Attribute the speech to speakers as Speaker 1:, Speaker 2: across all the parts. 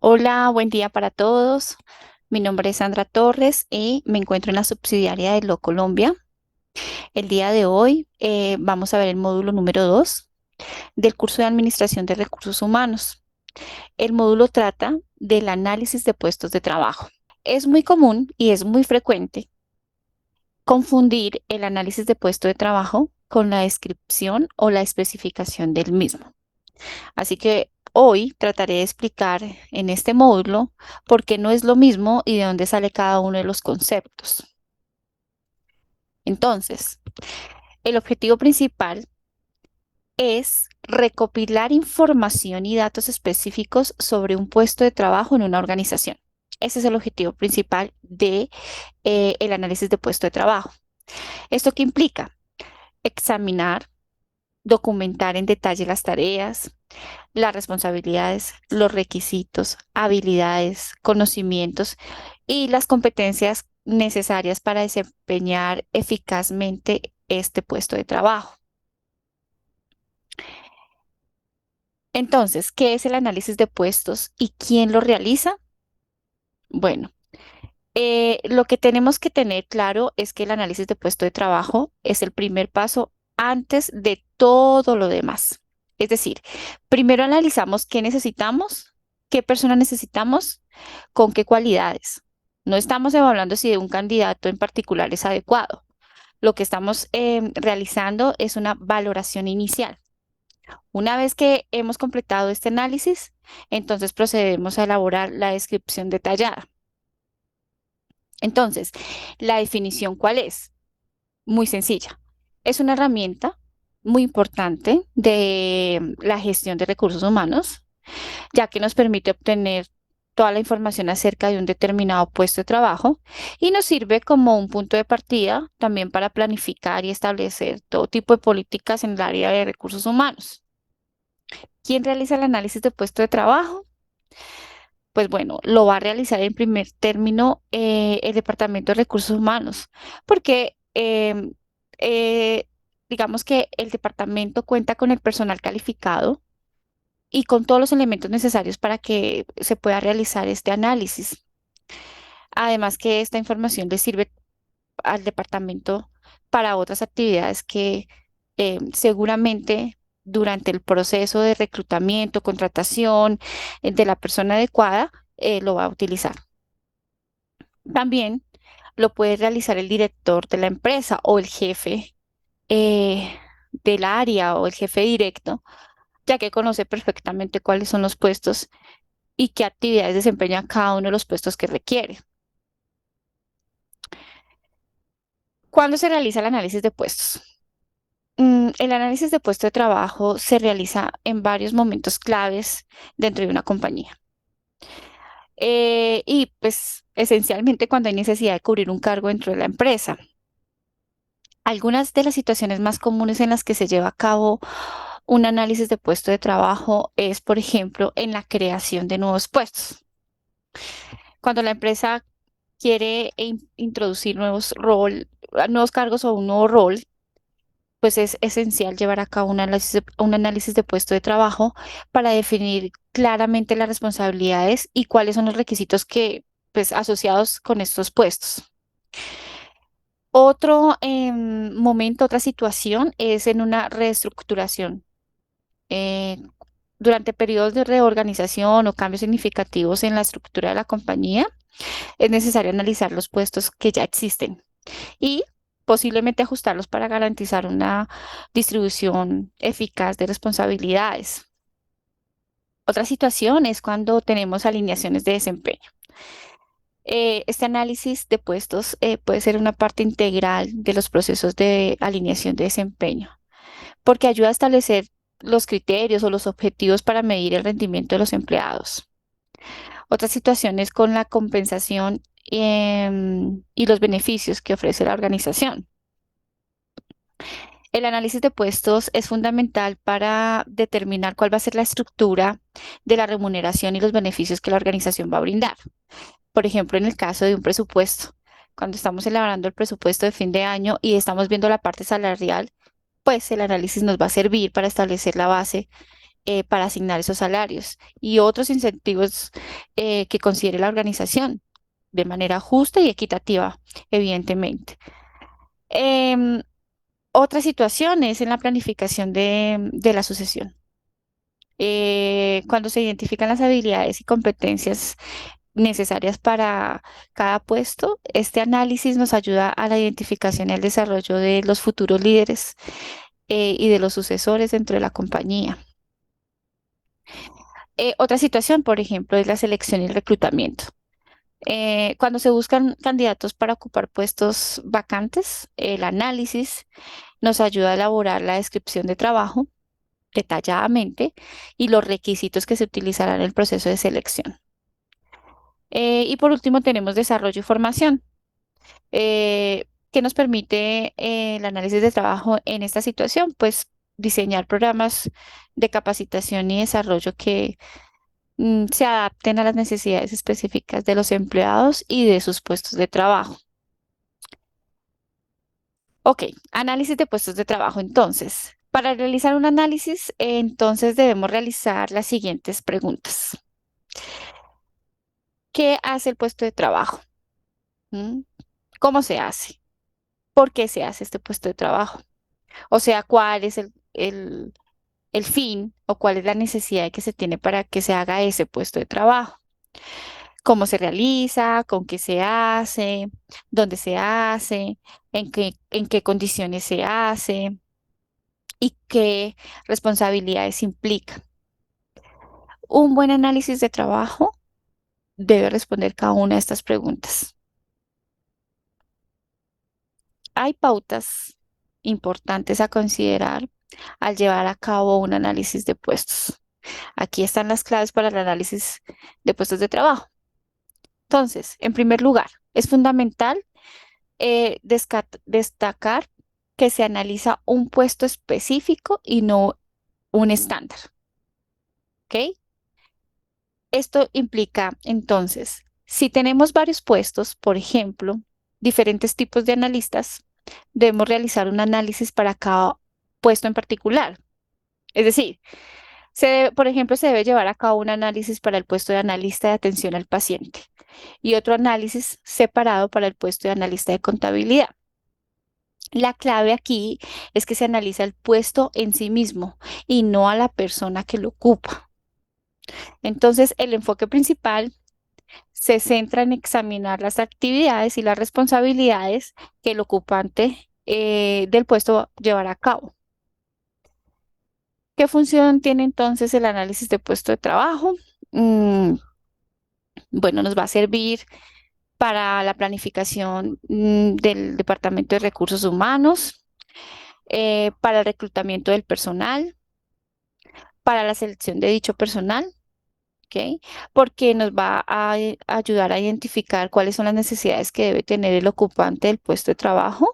Speaker 1: Hola, buen día para todos. Mi nombre es Sandra Torres y me encuentro en la subsidiaria de Lo Colombia. El día de hoy vamos a ver el módulo número 2 del curso de Administración de Recursos Humanos. El módulo trata del análisis de puestos de trabajo. Es muy común y es muy frecuente confundir el análisis de puesto de trabajo con la descripción o la especificación del mismo. Así que hoy trataré de explicar en este módulo por qué no es lo mismo y de dónde sale cada uno de los conceptos. Entonces, el objetivo principal es recopilar información y datos específicos sobre un puesto de trabajo en una organización. Ese es el objetivo principal de el análisis de puesto de trabajo. ¿Esto qué implica? Examinar, documentar en detalle las tareas, las responsabilidades, los requisitos, habilidades, conocimientos y las competencias necesarias para desempeñar eficazmente este puesto de trabajo. Entonces, ¿qué es el análisis de puestos y quién lo realiza? Bueno, lo que tenemos que tener claro es que el análisis de puesto de trabajo es el primer paso antes de todo lo demás. Es decir, primero analizamos qué necesitamos, qué persona necesitamos, con qué cualidades. No estamos evaluando si un candidato en particular es adecuado. Lo que estamos realizando es una valoración inicial. Una vez que hemos completado este análisis, entonces procedemos a elaborar la descripción detallada. Entonces, la definición, ¿cuál es? Muy sencilla. Es una herramienta muy importante de la gestión de recursos humanos, ya que nos permite obtener toda la información acerca de un determinado puesto de trabajo y nos sirve como un punto de partida también para planificar y establecer todo tipo de políticas en el área de recursos humanos. ¿Quién realiza el análisis de puesto de trabajo? Pues bueno, lo va a realizar en primer término el Departamento de Recursos Humanos, porque digamos que el departamento cuenta con el personal calificado y con todos los elementos necesarios para que se pueda realizar este análisis. Además que esta información le sirve al departamento para otras actividades que seguramente durante el proceso de reclutamiento, contratación de la persona adecuada, lo va a utilizar. También lo puede realizar el director de la empresa o el jefe del área o el jefe directo, ya que conoce perfectamente cuáles son los puestos y qué actividades desempeña cada uno de los puestos que requiere. ¿Cuándo se realiza el análisis de puestos? El análisis de puesto de trabajo se realiza en varios momentos claves dentro de una compañía. Y pues esencialmente cuando hay necesidad de cubrir un cargo dentro de la empresa. Algunas de las situaciones más comunes en las que se lleva a cabo un análisis de puesto de trabajo es, por ejemplo, en la creación de nuevos puestos. Cuando la empresa quiere introducir nuevos cargos o un nuevo rol, pues es esencial llevar a cabo un análisis de puesto de trabajo para definir claramente las responsabilidades y cuáles son los requisitos que, pues, asociados con estos puestos. Otro momento, otra situación es en una reestructuración. Eh, Durante periodos de reorganización o cambios significativos en la estructura de la compañía, es necesario analizar los puestos que ya existen y posiblemente ajustarlos para garantizar una distribución eficaz de responsabilidades. Otra situación es cuando tenemos alineaciones de desempeño. Este análisis de puestos puede ser una parte integral de los procesos de alineación de desempeño, porque ayuda a establecer los criterios o los objetivos para medir el rendimiento de los empleados. Otra situación es con la compensación y los beneficios que ofrece la organización. El análisis de puestos es fundamental para determinar cuál va a ser la estructura de la remuneración y los beneficios que la organización va a brindar. Por ejemplo, en el caso de un presupuesto, cuando estamos elaborando el presupuesto de fin de año y estamos viendo la parte salarial, pues el análisis nos va a servir para establecer la base para asignar esos salarios y otros incentivos que considere la organización de manera justa y equitativa, evidentemente. Em, Otra situación es en la planificación de la sucesión. Cuando se identifican las habilidades y competencias necesarias para cada puesto, este análisis nos ayuda a la identificación y al desarrollo de los futuros líderes y de los sucesores dentro de la compañía. Otra situación, por ejemplo, es la selección y el reclutamiento. Cuando se buscan candidatos para ocupar puestos vacantes, el análisis nos ayuda a elaborar la descripción de trabajo detalladamente y los requisitos que se utilizarán en el proceso de selección. Y por último tenemos desarrollo y formación, que nos permite el análisis de trabajo en esta situación, pues diseñar programas de capacitación y desarrollo que se adapten a las necesidades específicas de los empleados y de sus puestos de trabajo. Ok, análisis de puestos de trabajo. Entonces, para realizar un análisis, entonces debemos realizar las siguientes preguntas. ¿Qué hace el puesto de trabajo? ¿Mm? ¿Cómo se hace? ¿Por qué se hace este puesto de trabajo? O sea, ¿cuál es el fin o cuál es la necesidad que se tiene para que se haga ese puesto de trabajo? ¿Cómo se realiza? ¿Con qué se hace? ¿Dónde se hace? En qué condiciones se hace? ¿Y qué responsabilidades implica? Un buen análisis de trabajo debe responder cada una de estas preguntas. Hay pautas importantes a considerar al llevar a cabo un análisis de puestos. Aquí están las claves para el análisis de puestos de trabajo. Entonces, en primer lugar, es fundamental destacar que se analiza un puesto específico y no un estándar. ¿Ok? Esto implica, entonces, si tenemos varios puestos, por ejemplo, diferentes tipos de analistas, debemos realizar un análisis para cada puesto en particular. Es decir, por ejemplo, se debe llevar a cabo un análisis para el puesto de analista de atención al paciente y otro análisis separado para el puesto de analista de contabilidad. La clave aquí es que se analiza el puesto en sí mismo y no a la persona que lo ocupa. Entonces, el enfoque principal se centra en examinar las actividades y las responsabilidades que el ocupante del puesto llevará a cabo. ¿Qué función tiene entonces el análisis de puesto de trabajo? Mm, bueno, nos va a servir para la planificación del Departamento de Recursos Humanos, para el reclutamiento del personal, para la selección de dicho personal, ¿ok? Porque nos va a ayudar a identificar cuáles son las necesidades que debe tener el ocupante del puesto de trabajo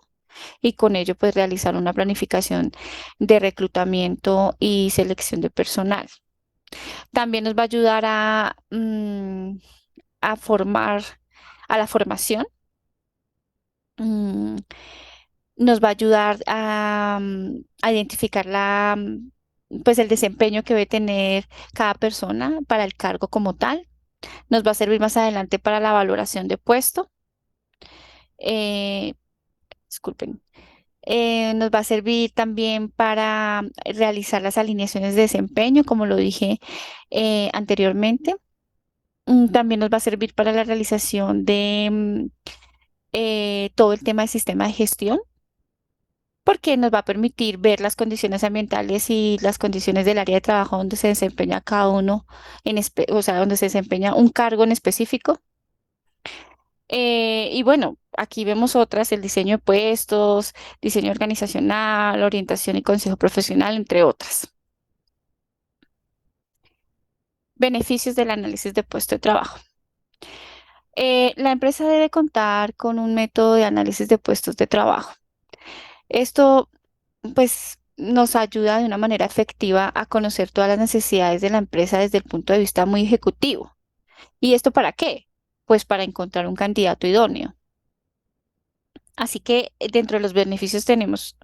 Speaker 1: y con ello pues realizar una planificación de reclutamiento y selección de personal. También nos va a ayudar a formar, a la formación. mm, Nos va a ayudar a identificar pues el desempeño que debe tener cada persona para el cargo como tal. Nos va a servir más adelante para la valoración de puesto. eh, Disculpen. Nos va a servir también para realizar las alineaciones de desempeño, como lo dije anteriormente. También nos va a servir para la realización de todo el tema del sistema de gestión, porque nos va a permitir ver las condiciones ambientales y las condiciones del área de trabajo donde se desempeña cada uno, o sea, donde se desempeña un cargo en específico. Y bueno, aquí vemos otras, el diseño de puestos, diseño organizacional, orientación y consejo profesional, entre otras. Beneficios del análisis de puesto de trabajo. La empresa debe contar con un método de análisis de puestos de trabajo. Esto, pues, nos ayuda de una manera efectiva a conocer todas las necesidades de la empresa desde el punto de vista muy ejecutivo. ¿Y esto para qué? Pues para encontrar un candidato idóneo. Así que dentro de los beneficios tenemos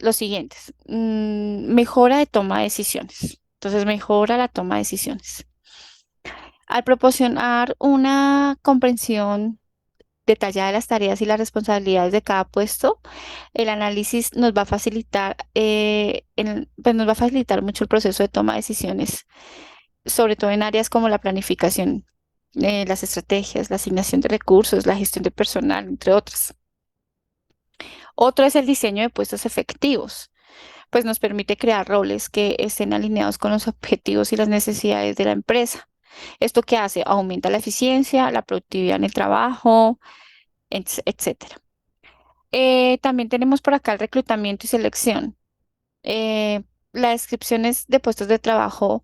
Speaker 1: los siguientes. Mejora de toma de decisiones. Entonces mejora la toma de decisiones. Al proporcionar una comprensión detallada de las tareas y las responsabilidades de cada puesto, el análisis nos va a facilitar, pues nos va a facilitar mucho el proceso de toma de decisiones, sobre todo en áreas como la planificación, las estrategias, la asignación de recursos, la gestión de personal, entre otras. Otro es el diseño de puestos efectivos, pues nos permite crear roles que estén alineados con los objetivos y las necesidades de la empresa. ¿Esto qué hace? Aumenta la eficiencia, la productividad en el trabajo, etcétera. También tenemos por acá el reclutamiento y selección. Eh, las descripciones de puestos de trabajo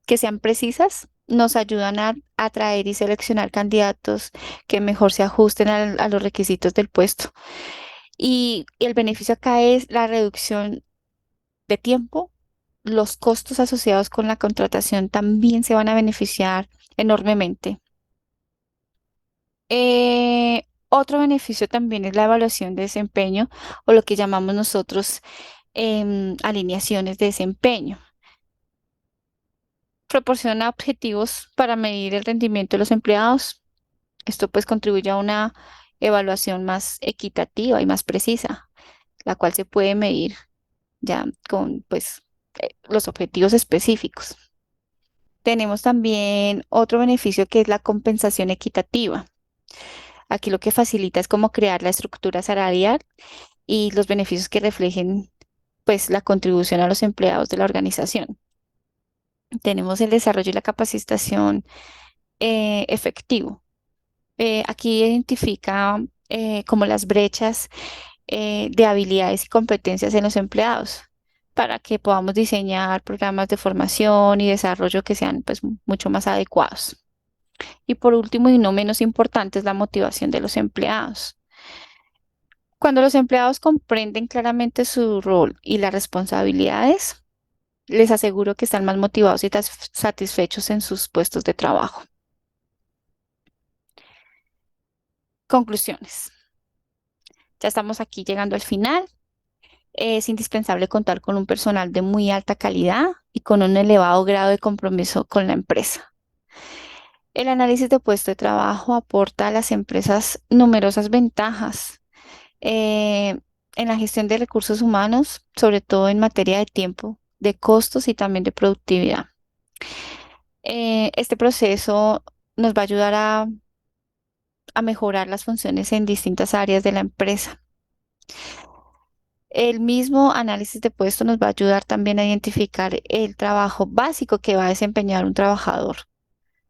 Speaker 1: que sean precisas nos ayudan a atraer y seleccionar candidatos que mejor se ajusten a los requisitos del puesto. Y el beneficio acá es la reducción de tiempo. Los costos asociados con la contratación también se van a beneficiar enormemente. Otro beneficio también es la evaluación de desempeño o lo que llamamos nosotros alineaciones de desempeño. Proporciona objetivos para medir el rendimiento de los empleados. Esto pues contribuye a una evaluación más equitativa y más precisa, la cual se puede medir ya con pues los objetivos específicos. Tenemos también otro beneficio que es la compensación equitativa. Aquí lo que facilita es cómo crear la estructura salarial y los beneficios que reflejen pues la contribución a los empleados de la organización. Tenemos el desarrollo y la capacitación efectivo. Aquí identifica como las brechas de habilidades y competencias en los empleados para que podamos diseñar programas de formación y desarrollo que sean pues mucho más adecuados. Y por último y no menos importante es la motivación de los empleados. Cuando los empleados comprenden claramente su rol y las responsabilidades, les aseguro que están más motivados y satisfechos en sus puestos de trabajo. Conclusiones. Ya estamos aquí llegando al final. Es indispensable contar con un personal de muy alta calidad y con un elevado grado de compromiso con la empresa. El análisis de puesto de trabajo aporta a las empresas numerosas ventajas eh, en la gestión de recursos humanos, sobre todo en materia de tiempo, de costos y también de productividad. Este proceso nos va a ayudar a mejorar las funciones en distintas áreas de la empresa. El mismo análisis de puesto nos va a ayudar también a identificar el trabajo básico que va a desempeñar un trabajador,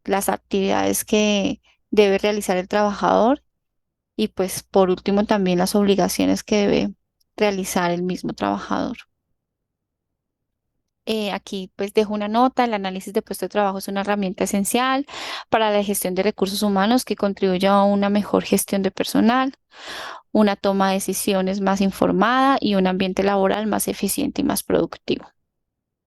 Speaker 1: las actividades que debe realizar el trabajador y pues por último también las obligaciones que debe realizar el mismo trabajador. Aquí pues dejo una nota, el análisis de puesto de trabajo es una herramienta esencial para la gestión de recursos humanos que contribuye a una mejor gestión de personal, una toma de decisiones más informada y un ambiente laboral más eficiente y más productivo.